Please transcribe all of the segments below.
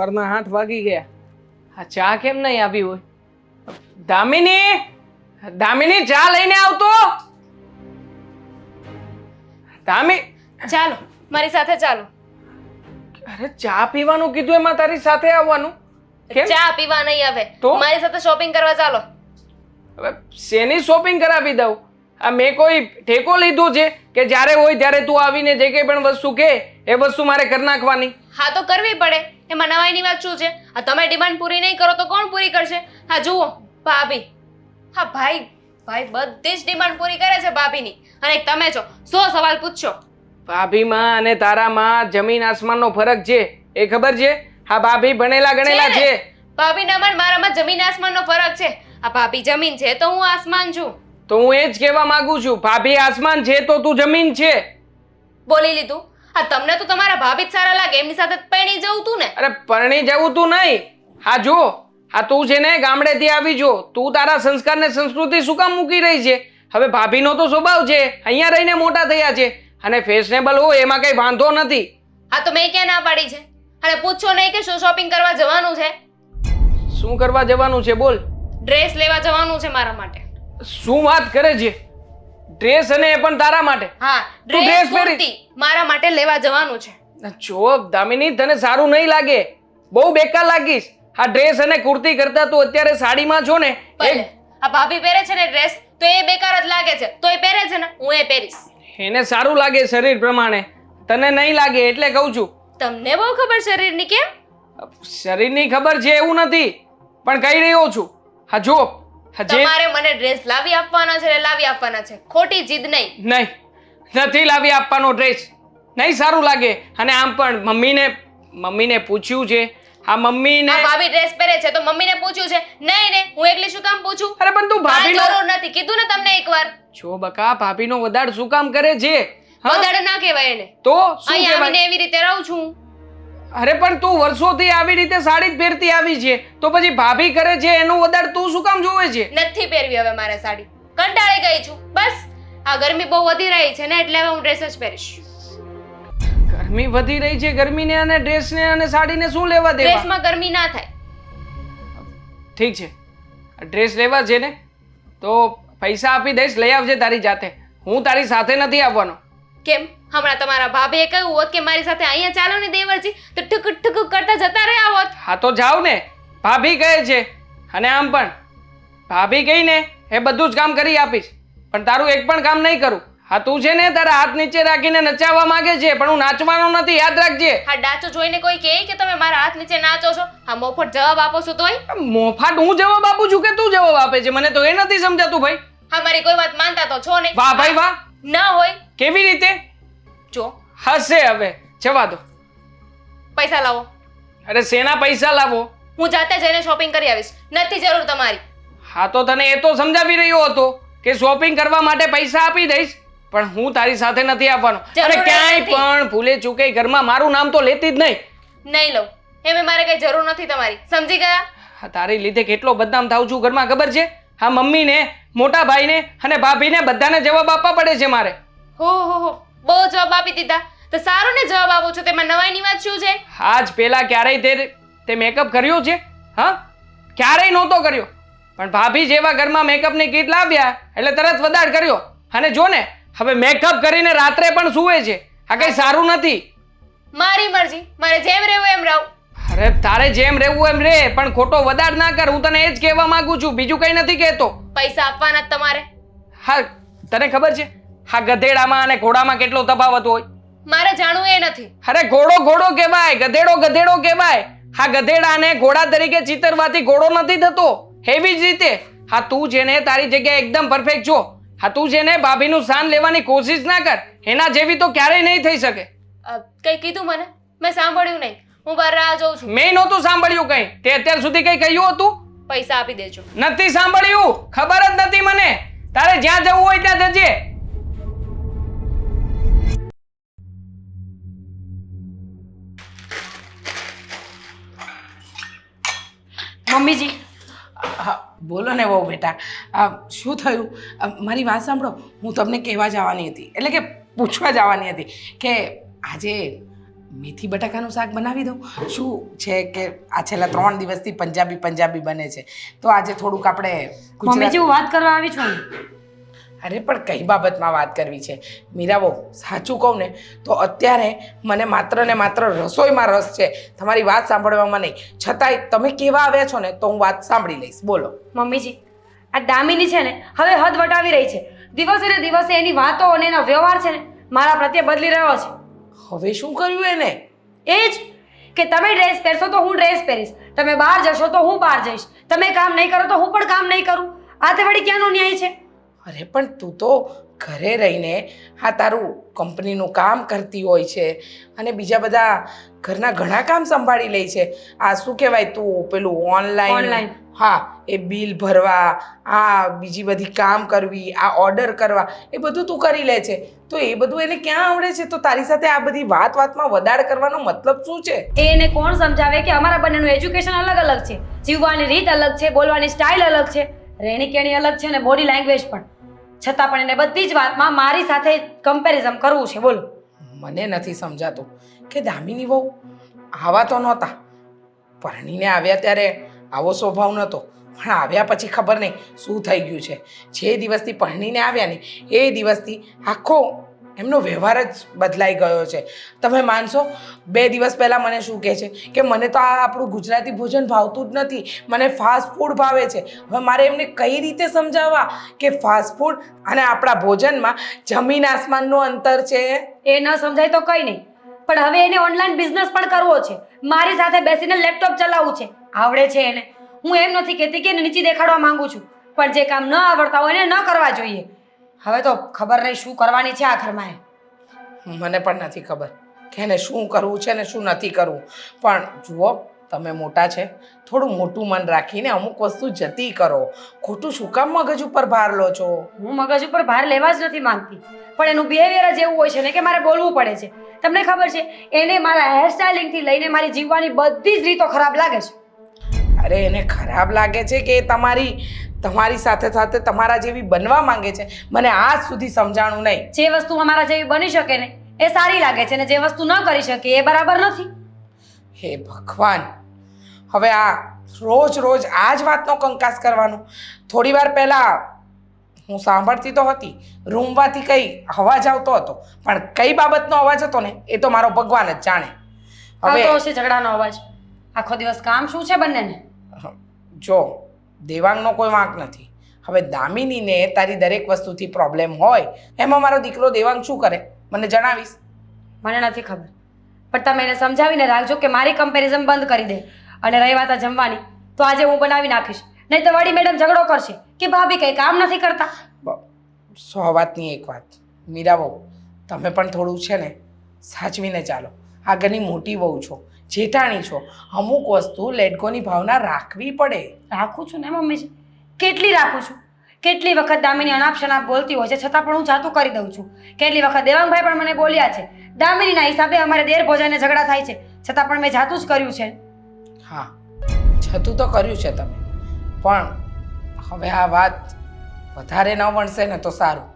સવારના 8 વાગી ગયા. આ ચા કેમ નહીં આવી હોય? દામિની, દામિની ચા લઈને આવતો. ચાલો મારી સાથે ચાલો. અરે ચા પીવાનું કીધું એમાં તારી સાથે આવવાનું કેમ? ચા પીવા નહીં આવે તો? મારી સાથે શોપિંગ કરવા ચાલો. હવે શેની શોપિંગ કરાવી દઉં? આ મેં કોઈ ઠેકો લીધો છે કે જ્યારે હોય ત્યારે તું આવીને જે કંઈ પણ વસ્તુ કહે એ વસ્તુ મારે કરી નાખવાની? હા તો કરવી પડે, એમાં નવાઈની વાત શું છે? આ તમે ડિમાન્ડ પૂરી નહીં કરો તો કોણ પૂરી કરશે? હા જુઓ ભાભી, હા ભાઈ ભાઈ બધી જ ડિમાન્ડ પૂરી કરે છે ભાભીની, અને એક તમે છો 100 સવાલ પૂછશો. ભાભીમાં અને તારામાં જમીન આસમાનનો ફરક છે, એ ખબર છે? હા ભાભી ભણેલા ગણેલા છે. ભાભીના માં મારામાં જમીન આસમાનનો ફરક છે. આ ભાભી જમીન છે તો હું આસમાન છું. તો હું એ જ કહેવા માંગુ છું, ભાભી આસમાન છે તો તું જમીન છે. બોલી લીધું. હા તમને તો તમારા ભાભી જ સારા લાગે, એમની સાથે પરણી જવું તું ને. અરે પરણી જવું તું નહીં. હા જો, હા તું છે ને ગામડેથી આવી જો, તું તારા સંસ્કાર ને સંસ્કૃતિ શું કામ મૂકી રહી છે? હવે ભાભીનો તો સ્વભાવ છે, અહીંયા રહીને મોટા થયા છે અને ફેશનેબલ હોય એમાં કઈ વાંધો નથી. હા તો મેં ક્યાં ના પાડી છે? અને પૂછો નહીં કે શું શોપિંગ કરવા જવાનું છે? શું કરવા જવાનું છે બોલ? ડ્રેસ લેવા જવાનું છે મારા માટે. શું વાત કરે છે? ડ્રેસ અને એ પણ તારા માટે? હા તું ડ્રેસ ડ્રેસ પહેરી? કુર્તી મારા માટે લેવા જવાનું છે. જો દામિની, તને સારું નહીં લાગે, બહુ બેકાર લાગીશ. આ ડ્રેસ અને કુર્તી કરતા તું અત્યારે સાડીમાં છો ને. ભલે આ ભાભી પહેરે છે ને ડ્રેસ તો એ બેકાર જ લાગે છે, તો એ પહેરે છે ને હું એ પહેરીશ. એને સારું લાગે શરીર પ્રમાણે, તને નહીં લાગે એટલે કહું છું. તમને બહુ ખબર શરીરની. કેમ? શરીરની ખબર છે એવું નથી, પણ કહી રહ્યો છું. હા જો, તમારે મને ડ્રેસ લાવી આપવાના છે, લાવી આપવાના છે, ખોટી જીદ નહીં. નહીં, નથી લાવી આપવાનો ડ્રેસ, નહીં સારું લાગે. અને આમ પણ મમ્મીને પૂછ્યું છે. હા મમ્મીને આ ભાભી ડ્રેસ પહેરે છે તો મમ્મીને પૂછ્યું છે? નહીં ને હું એકલી શું કામ પૂછું? અરે પણ તું ભાભીનો જરૂર નથી, કીધું ને તમને એકવાર. જો બકા, ભાભીનો વદાડ શું કામ કરે છે? વધારે ના કહેવાય એને. તો શું અહીં કહેવાય? આવીને એવી રીતે રહું છું. અરે પણ તું વર્ષોથી આવી રીતે સાડી જ પહેરતી આવી છે, તો પછી ભાભી કરે છે એનું વદાડ તું શું કામ જોવે છે? નથી પહેરવી હવે મારે સાડી, કંટાળી ગઈ છું બસ. આ ગરમી બહુ વધી રહી છે ને એટલે હવે હું ડ્રેસ જ પહેરીશ. ગરમી વધી રહી છે, ગરમીને અને ડ્રેસને અને સાડીને શું લેવા દેવા? ડ્રેસમાં ગરમી ના થાય. ઠીક છે, ડ્રેસ લેવા છે ને તો પૈસા આપી દઈશ, લઈ આવજે તારી જાતે. હું તારી સાથે નથી આવવાનો. કેમ? હમણાં તમારા ભાભીએ કહ્યું હોત કે મારી સાથે અહીંયા ચાલો ને દેવરજી, તો ઠુક ઠુક કરતા જતા રહ્યા હોત. હા તો જાવ ને, ભાભી કહે છે. અને આમ પણ ભાભી કહીને એ બધું જ કામ કરી આપીશ, પણ તારું એક પણ કામ નહીં કરું. હા તું છે ને તારા હાથ નીચે રાખીને નચાવવા માંગે છે, પણ હું નાચવાનો નથી, યાદ રાખજે. હા ડાચો જોઈને કોઈ કહે કે તમે મારા હાથ નીચે નાચો છો? હા મોફત જવાબ આપો છો તોય? મોફાટ હું જવાબ આપું છું કે તું જવાબ આપે છે? મને તો એ નથી સમજાતું ભાઈ. હા મારી કોઈ વાત માનતા તો છો નહીં. વાહ ભાઈ વાહ. ના હોય. કેવી રીતે? જો હશે, હવે જવા દો. પૈસા લાવો. અરે શેના પૈસા લાવો? હું જાતે જઈને શોપિંગ કરી આવીશ, નથી જરૂર તમારી. હા તો તને એ તો સમજાવી રહ્યો હતો કે શોપિંગ કરવા માટે પૈસા આપી દઈશ, પણ હું તારી સાથે નથી આવવાનો. અને ક્યાંય પણ ભૂલે ચૂકે ઘરમાં મારું નામ તો લેતી જ નહીં. નહીં લઉં, એમે મારે કઈ જરૂર નથી તમારી, સમજી ગયા? હા તારી લીધે કેટલો બદનામ થાઉં છું ઘરમાં ખબર છે? હા મમ્મીને, મોટા ભાઈને અને ભાભીને બધાને જવાબ આપવા પડે છે મારે. હો બહુ જવાબ આપી દીધા તો સારું ને, જવાબ આપો છો તેમાં નવાઈની વાત શું છે? આજ પહેલા ક્યારેય તે મેકઅપ કર્યો છે? હા ક્યારેય નહોતો કર્યો, પણ ભાભી જેવા ઘરમાં મેકઅપની કીટ લાવ્યા એટલે તરત વદાડ કર્યો. અને જો ને હવે મેકઅપ કરીને રાત્રે પણ સૂવે છે. આ કઈ સારું નથી. મારી મરજી, મારે જેમ રહેવું એમ રહું. અરે તારે જેમ રહેવું એમ રે, પણ ખોટો વદાડ ના કર. હું તને એ જ કહેવા માંગુ છું, બીજું કઈ નથી કહેતો. પૈસા આપવાના જ તમારે. હા તને ખબર છે હા ગધેડામાં અને ઘોડામાં કેટલો તફાવત હોય? મારે જાણવું એ નથી. અરે ઘોડો ઘોડો કહેવાય, ગધેડો ગધેડો કહેવાય. હા ગધેડાને ઘોડા તરીકે ચિતરવાથી ઘોડો નથી થતો, એવી જ રીતે હા તું છે ને તારી જગ્યાએ એકદમ પરફેક્ટ છો. હા તું છે ને ભાભીનું સ્થાન લેવાની કોશિશ ના કર, એના જેવી તો ક્યારેય નહીં થઈ શકે. કઈ કીધું મને? મેં સાંભળ્યું નહીં, હું બહાર રાહ જોઉં છું. મેં નહોતું સાંભળ્યું કઈ. તે અત્યાર સુધી કઈ કહ્યું હતું? પૈસા આપી દેજો. નથી સાંભળ્યું, ખબર જ નથી મને. તારે જ્યાં જવું હોય ત્યાં જજે. મમ્મીજી, હા બોલો ને બહુ બેટા. શું થયું? મારી વાત સાંભળો. હું તમને કહેવા જવાની હતી, એટલે કે પૂછવા જવાની હતી કે આજે મેથી બટાકાનું શાક બનાવી દઉં. શું છે કે આ છેલ્લા 3 દિવસથી પંજાબી બને છે, તો આજે થોડુંક આપણે મમ્મીજી હું વાત કરવા આવી છું. અરે પણ કઈ બાબતમાં વાત કરવી છે મીરાબો? સાચું કહું ને તો અત્યારે મને માત્ર ને માત્ર રસોઈમાં રસ છે, તમારી વાત સાંભળવામાં નહીં. છતાંય તમે કેવા આવ્યા છો ને તો હું વાત સાંભળી લઈશ. બોલો. મમ્મીજી આ દામિની છે ને હવે હદ વટાવી રહી છે. દિવસે ને દિવસે એની વાતો અને એનો વ્યવહાર છે ને મારા પ્રત્યે બદલી રહ્યો છે. હવે શું કર્યું એને? એ જ કે તમે ડ્રેસ પહેરશો તો હું ડ્રેસ પહેરીશ, તમે બહાર જશો તો હું બહાર જઈશ, તમે કામ નહીં કરો તો હું પણ કામ નહીં કરું. આ તે વળી ક્યાંનો ન્યાય છે? અરે પણ તું તો ઘરે રહીને હા તારું કંપનીનું કામ કરતી હોય છે અને બીજા બધા ઘરના ઘણા કામ સંભાળી લે છે. આ શું કહેવાય, તું પેલું ઓનલાઈન, હા એ બિલ ભરવા, આ બીજી બધી કામ કરવી, આ ઓર્ડર કરવા, એ બધું તું કરી લે છે. તો એ બધું એને ક્યાં આવડે છે? તો તારી સાથે આ બધી વાતમાં વદાડ કરવાનો મતલબ શું છે? એને કોણ સમજાવે કે અમારા બંનેનું એજ્યુકેશન અલગ અલગ છે, જીવવાની રીત અલગ છે, બોલવાની સ્ટાઇલ અલગ છે, રહેણી કેણી અલગ છે ને બોડી લેંગ્વેજ પણ. છતાં પણ એને બધી જ વાતમાં મારી સાથે કમ્પેરિઝન કરવું છે. બોલો. મને નથી સમજાતું કે દામિની વહુ આવા તો નહોતા, પરણીને આવ્યા ત્યારે આવો સ્વભાવ નહોતો, પણ આવ્યા પછી ખબર નહીં શું થઈ ગયું છે. જે દિવસથી પરણીને આવ્યા ને એ દિવસથી આખો એમનો વ્યવહાર જ બદલાઈ ગયો છે. તમે માનશો 2 દિવસ પહેલાં મને શું કહે છે કે મને તો આ આપણું ગુજરાતી ભોજન ભાવતું જ નથી, મને ફાસ્ટ ફૂડ ભાવે છે. હવે મારે એમને કઈ રીતે સમજાવવા કે ફાસ્ટ ફૂડ અને આપણા ભોજનમાં જમીન આસમાનનું અંતર છે? એ ન સમજાય તો કંઈ નહીં, પણ હવે એને ઓનલાઈન બિઝનેસ પણ કરવો છે, મારી સાથે બેસીને લેપટોપ ચલાવવું છે. આવડે છે એને. હું એમ નથી કહેતી કે એને નીચે દેખાડવા માંગુ છું, પણ જે કામ ન આવડતા હોય એને ન કરવા જોઈએ. હવે તો ખબર નહીં શું કરવાની છે આ ઘરમાં. મને પણ નથી ખબર કે એને શું કરવું છે ને શું નથી કરવું. પણ જુઓ, તમે મોટા છે, થોડું મોટું મન રાખીને અમુક વસ્તુ જતી કરો. ખોટું શું કામ મગજ ઉપર ભાર લો છો? હું મગજ ઉપર ભાર લેવા જ નથી માંગતી, પણ એનું બિહેવિયર જ એવું હોય છે ને કે મારે બોલવું પડે છે. તમને ખબર છે એને મારા હેરસ્ટાઇલિંગથી લઈને મારી જીવવાની બધી જ રીતો ખરાબ લાગે છે. અરે એને ખરાબ લાગે છે કે તમારી સાથે સાથે તમારા જેવી બનવા માંગે છે? મને આજ સુધી સમજાણું નહીં. જે વસ્તુ અમારા જેવી બની શકે ને એ સારી લાગે છે ને જે વસ્તુ ન કરી શકે એ બરાબર નથી. હે ભગવાન, હવે આ રોજ આ જ વાતનો કંકાસ કરવાનો. થોડી વાર પહેલાં હું સાંભળતી તો હતી, રૂમમાંથી કંઈ અવાજ આવતો હતો, પણ કઈ બાબતનો અવાજ હતો ને એ તો મારો ભગવાન જ જાણે. આવતો હશે ઝઘડાનો અવાજ. આખો દિવસ કામ શું છે બંનેને? જો દેવાંગનો કોઈ વાંક નથી. હવે દામિનીને તારી દરેક વસ્તુથી પ્રોબ્લેમ હોય, એમાં મારો દીકરો દેવાંગ શું કરે મને જણાવીશ? મને નથી ખબર, પણ તમે એને સમજાવીને રાખજો કે મારી કમ્પેરિઝન બંધ કરી દે. અને રહી વાત આ જમવાની, તો આજે હું બનાવી નાખીશ, નહીં તો વળી મેડમ ઝઘડો કરશે કે ભાભી કંઈ કામ નથી કરતા. 100 વાતની એક વાત મીરાબહુ, તમે પણ થોડું છે ને સાચવીને ચાલો. આ ઘરની મોટી વહુ છો, જેઠાણી છો, અમુક વસ્તુ લેટગોની ભાવના રાખવી પડે. રાખું છું ને મમ્મીજી, કેટલી રાખું છું. કેટલી વખત દામિની અનાપ શનાપ બોલતી હોય છે છતાં પણ હું જાતું કરી દઉં છું. કેટલી વખત દેવાંગભાઈ પણ મને બોલ્યા છે, દામિનીના હિસાબે અમારે દેર ભોજાને ઝઘડા થાય છે, છતાં પણ મેં જાતું જ કર્યું છે. હા, છતું તો કર્યું છે તમે, પણ હવે આ વાત વધારે ન વણશે ને તો સારું.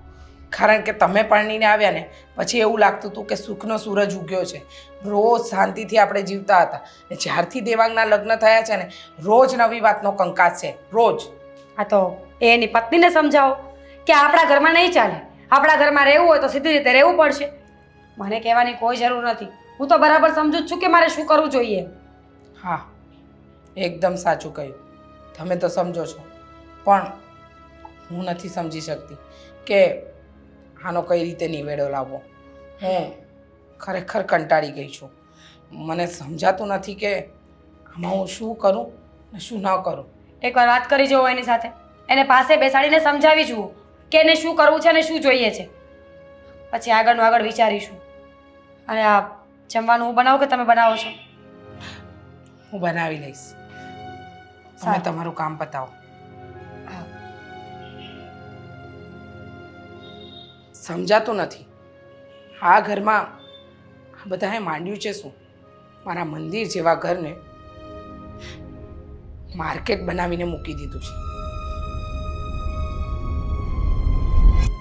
કારણ કે તમે પરણીને આવ્યા ને પછી એવું લાગતું હતું કે સુખનો સૂરજ ઉગ્યો છે. રોજ શાંતિથી આપણે જીવતા હતા, ને જ્યારથી દેવાંગના લગ્ન થયા છે ને રોજ નવી વાતનો કંકાસ છે, રોજ. આ તો એની પત્નીને સમજાવો કે આપણા ઘરમાં નહીં ચાલે, આપણા ઘરમાં રહેવું હોય તો સીધી રીતે રહેવું પડશે. મને કહેવાની કોઈ જરૂર નથી, હું તો બરાબર સમજુ જ છું કે મારે શું કરવું જોઈએ. હા, એકદમ સાચું કહ્યું. તમે તો સમજો છો, પણ હું નથી સમજી શકતી કે આનો કઈ રીતે નિવેડો લાવવો. હું ખરેખર કંટાળી ગઈ છું. મને સમજાતું નથી કે આમાં હું શું કરું ને શું ન કરું. એકવાર વાત કરી જુઓ એની સાથે, એને પાસે બેસાડીને સમજાવી જુઓ કે એને શું કરવું છે અને શું જોઈએ છે, પછી આગળનું આગળ વિચારીશું. અને આ જમવાનું હું બનાવું કે તમે બનાવો છો? હું બનાવી લઈશ, તમે તમારું કામ પતાવો. સમજાતું નથી આ ઘરમાં આ બધાએ માંડ્યું છે શું? મારા મંદિર જેવા ઘરને માર્કેટ બનાવીને મૂકી દીધું છે.